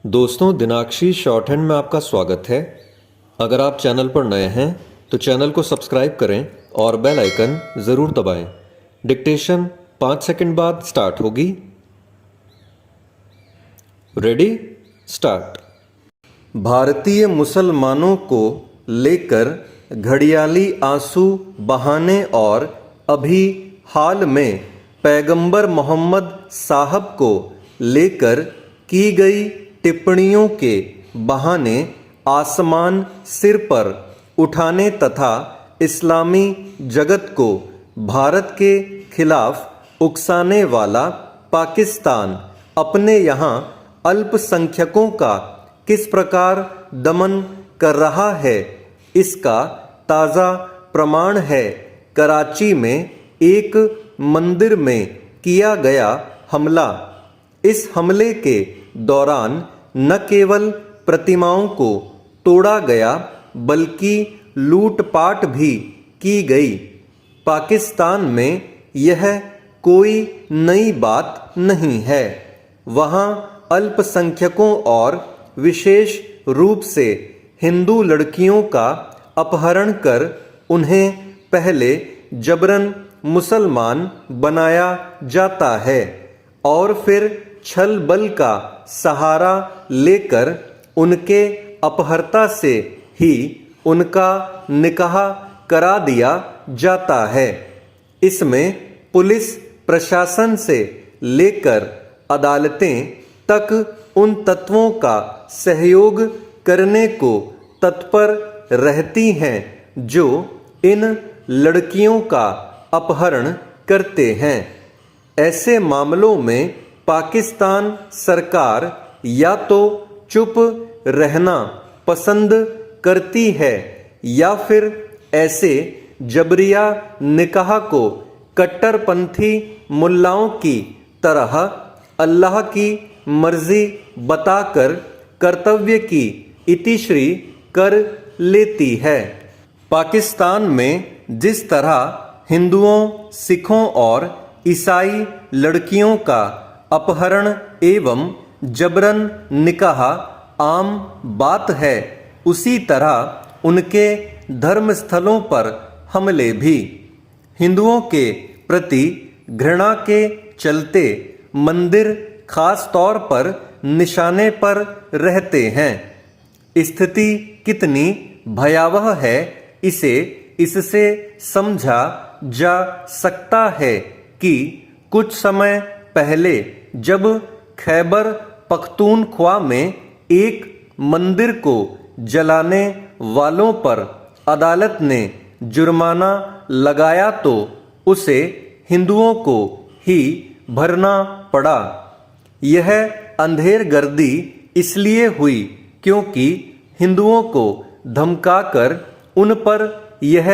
दोस्तों, दिनाक्षी short hand में आपका स्वागत है। अगर आप चैनल पर नए हैं तो चैनल को सब्सक्राइब करें और बेल आइकन ज़रूर दबाएं। डिक्टेशन 5 सेकंड बाद स्टार्ट होगी। Ready, start. भारतीय मुसलमानों को लेकर घड़ियाली आंसू बहाने और अभी हाल में पैगंबर मोहम्मद साहब को लेकर की गई टिप्पणियों के बहाने आसमान सिर पर उठाने तथा इस्लामी जगत को भारत के खिलाफ उकसाने वाला पाकिस्तान अपने यहाँ अल्पसंख्यकों का किस प्रकार दमन कर रहा है, इसका ताज़ा प्रमाण है कराची में एक मंदिर में किया गया हमला। इस हमले के दौरान न केवल प्रतिमाओं को तोड़ा गया बल्कि लूटपाट भी की गई। पाकिस्तान में यह कोई नई बात नहीं है। वहाँ अल्पसंख्यकों और विशेष रूप से हिंदू लड़कियों का अपहरण कर उन्हें पहले जबरन मुसलमान बनाया जाता है और फिर छल बल का सहारा लेकर उनके अपहर्ता से ही उनका निकाह करा दिया जाता है। इसमें पुलिस प्रशासन से लेकर अदालतें तक उन तत्वों का सहयोग करने को तत्पर रहती हैं जो इन लड़कियों का अपहरण करते हैं। ऐसे मामलों में पाकिस्तान सरकार या तो चुप रहना पसंद करती है या फिर ऐसे जबरिया निकाह को कट्टरपंथी मुल्लाओं की तरह अल्लाह की मर्जी बताकर कर्तव्य की इतिश्री कर लेती है। पाकिस्तान में जिस तरह हिंदुओं, सिखों और ईसाई लड़कियों का अपहरण एवं जबरन निकाह आम बात है, उसी तरह उनके धर्मस्थलों पर हमले भी हिंदुओं के प्रति घृणा के चलते मंदिर खास तौर पर निशाने पर रहते हैं। स्थिति कितनी भयावह है इसे इससे समझा जा सकता है कि कुछ समय पहले जब खैबर पख्तूनख्वा में एक मंदिर को जलाने वालों पर अदालत ने जुर्माना लगाया तो उसे हिंदुओं को ही भरना पड़ा। यह अंधेरगर्दी इसलिए हुई क्योंकि हिंदुओं को धमकाकर उन पर यह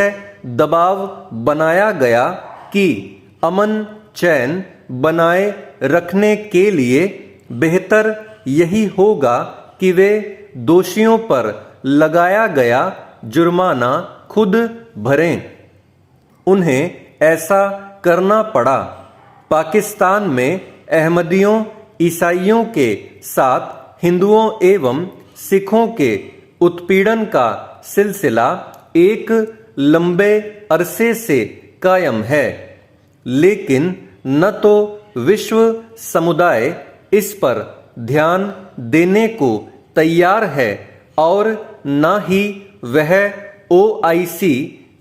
दबाव बनाया गया कि अमन चैन बनाए रखने के लिए बेहतर यही होगा कि वे दोषियों पर लगाया गया जुर्माना खुद भरें। उन्हें ऐसा करना पड़ा। पाकिस्तान में अहमदियों, ईसाइयों के साथ हिंदुओं एवं सिखों के उत्पीड़न का सिलसिला एक लंबे अरसे से कायम है, लेकिन न तो विश्व समुदाय इस पर ध्यान देने को तैयार है और न ही वह OIC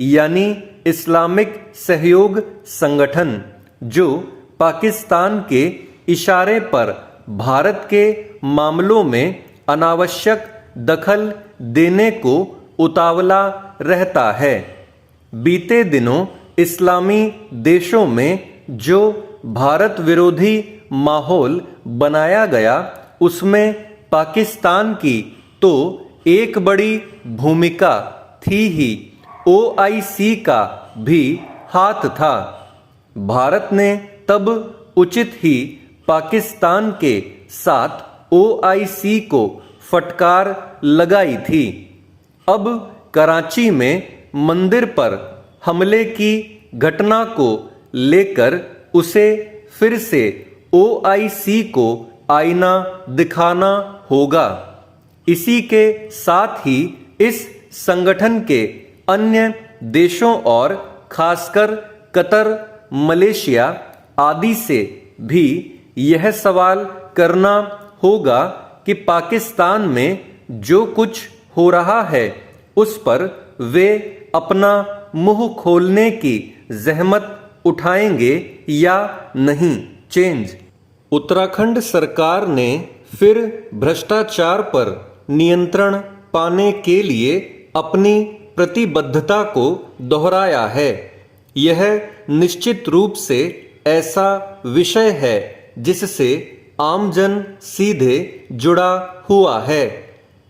यानी इस्लामिक सहयोग संगठन जो पाकिस्तान के इशारे पर भारत के मामलों में अनावश्यक दखल देने को उतावला रहता है। बीते दिनों इस्लामी देशों में जो भारत विरोधी माहौल बनाया गया उसमें पाकिस्तान की तो एक बड़ी भूमिका थी ही, OIC का भी हाथ था। भारत ने तब उचित ही पाकिस्तान के साथ OIC को फटकार लगाई थी। अब कराची में मंदिर पर हमले की घटना को लेकर उसे फिर से OIC को आईना दिखाना होगा। इसी के साथ ही इस संगठन के अन्य देशों और खासकर कतर, मलेशिया आदि से भी यह सवाल करना होगा कि पाकिस्तान में जो कुछ हो रहा है उस पर वे अपना मुंह खोलने की जहमत उठाएंगे या नहीं। चेंज। उत्तराखंड सरकार ने फिर भ्रष्टाचार पर नियंत्रण पाने के लिए अपनी प्रतिबद्धता को दोहराया है। यह निश्चित रूप से ऐसा विषय है जिससे आमजन सीधे जुड़ा हुआ है।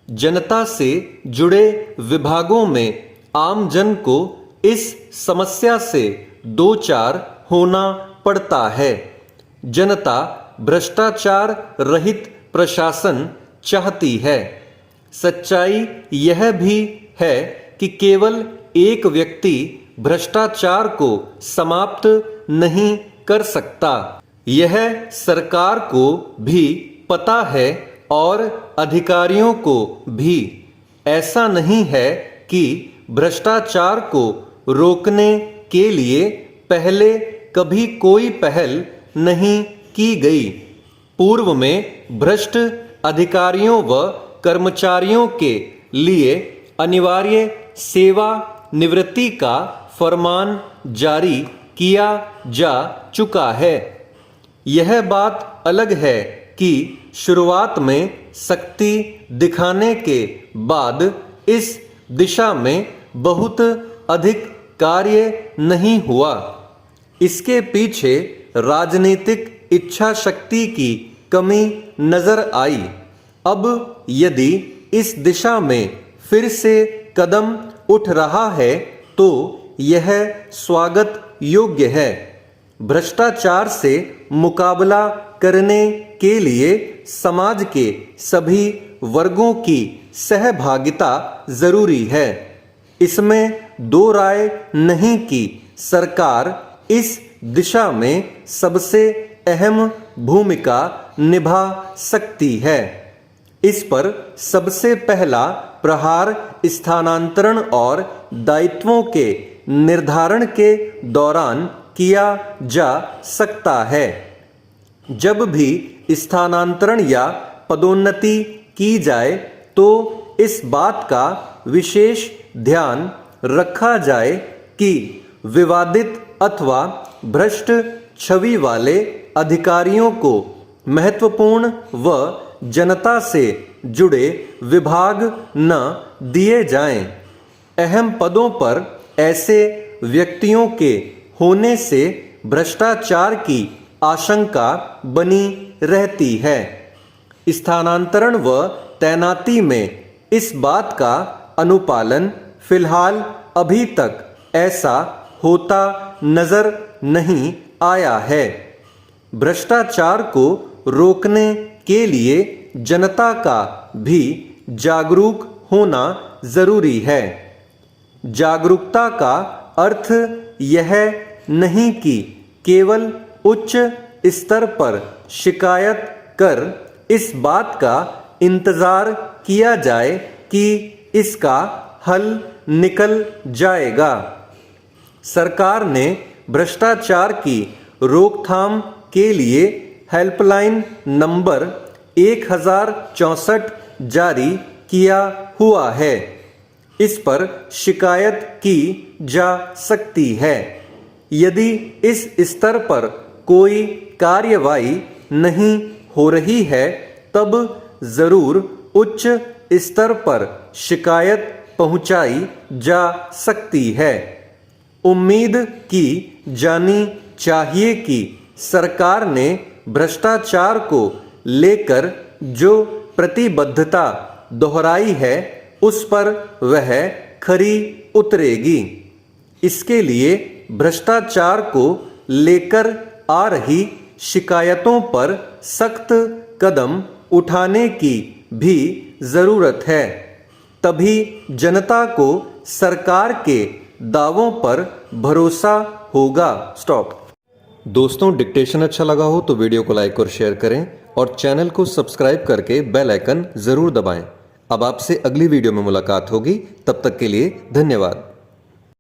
जनता से जुड़े विभागों में आमजन को इस समस्या से दो चार होना पड़ता है। जनता भ्रष्टाचार रहित प्रशासन चाहती है। सच्चाई यह भी है कि केवल एक व्यक्ति भ्रष्टाचार को समाप्त नहीं कर सकता। यह सरकार को भी पता है और अधिकारियों को भी। ऐसा नहीं है कि भ्रष्टाचार को रोकने के लिए पहले कभी कोई पहल नहीं की गई। पूर्व में भ्रष्ट अधिकारियों व कर्मचारियों के लिए अनिवार्य सेवा निवृत्ति का फरमान जारी किया जा चुका है। यह बात अलग है कि शुरुआत में सख्ती दिखाने के बाद इस दिशा में बहुत अधिक कार्य नहीं हुआ। इसके पीछे राजनीतिक इच्छा शक्ति की कमी नजर आई। अब यदि इस दिशा में फिर से कदम उठ रहा है तो यह स्वागत योग्य है। भ्रष्टाचार से मुकाबला करने के लिए समाज के सभी वर्गों की सहभागिता जरूरी है। इसमें दो राय नहीं कि सरकार इस दिशा में सबसे अहम भूमिका निभा सकती है। इस पर सबसे पहला प्रहार स्थानांतरण और दायित्वों के निर्धारण के दौरान किया जा सकता है। जब भी स्थानांतरण या पदोन्नति की जाए तो इस बात का विशेष ध्यान रखा जाए कि विवादित अथवा भ्रष्ट छवि वाले अधिकारियों को महत्वपूर्ण व जनता से जुड़े विभाग न दिए जाएं। अहम पदों पर ऐसे व्यक्तियों के होने से भ्रष्टाचार की आशंका बनी रहती है। स्थानांतरण व तैनाती में इस बात का अनुपालन फिलहाल अभी तक ऐसा होता नजर नहीं आया है। भ्रष्टाचार को रोकने के लिए जनता का भी जागरूक होना जरूरी है। जागरूकता का अर्थ यह नहीं कि केवल उच्च स्तर पर शिकायत कर इस बात का इंतजार किया जाए कि इसका हल निकल जाएगा। सरकार ने भ्रष्टाचार की रोकथाम के लिए हेल्पलाइन नंबर 1064 जारी किया हुआ है। इस पर शिकायत की जा सकती है। यदि इस स्तर पर कोई कार्यवाही नहीं हो रही है तब जरूर उच्च स्तर पर शिकायत पहुंचाई जा सकती है। उम्मीद की जानी चाहिए कि सरकार ने भ्रष्टाचार को लेकर जो प्रतिबद्धता दोहराई है उस पर वह खरी उतरेगी। इसके लिए भ्रष्टाचार को लेकर आ रही शिकायतों पर सख्त कदम उठाने की भी जरूरत है। तभी जनता को सरकार के दावों पर भरोसा होगा। स्टॉप। दोस्तों, डिक्टेशन अच्छा लगा हो तो वीडियो को लाइक और शेयर करें और चैनल को सब्सक्राइब करके बेल आइकन ज़रूर दबाएं। अब आपसे अगली वीडियो में मुलाकात होगी, तब तक के लिए धन्यवाद।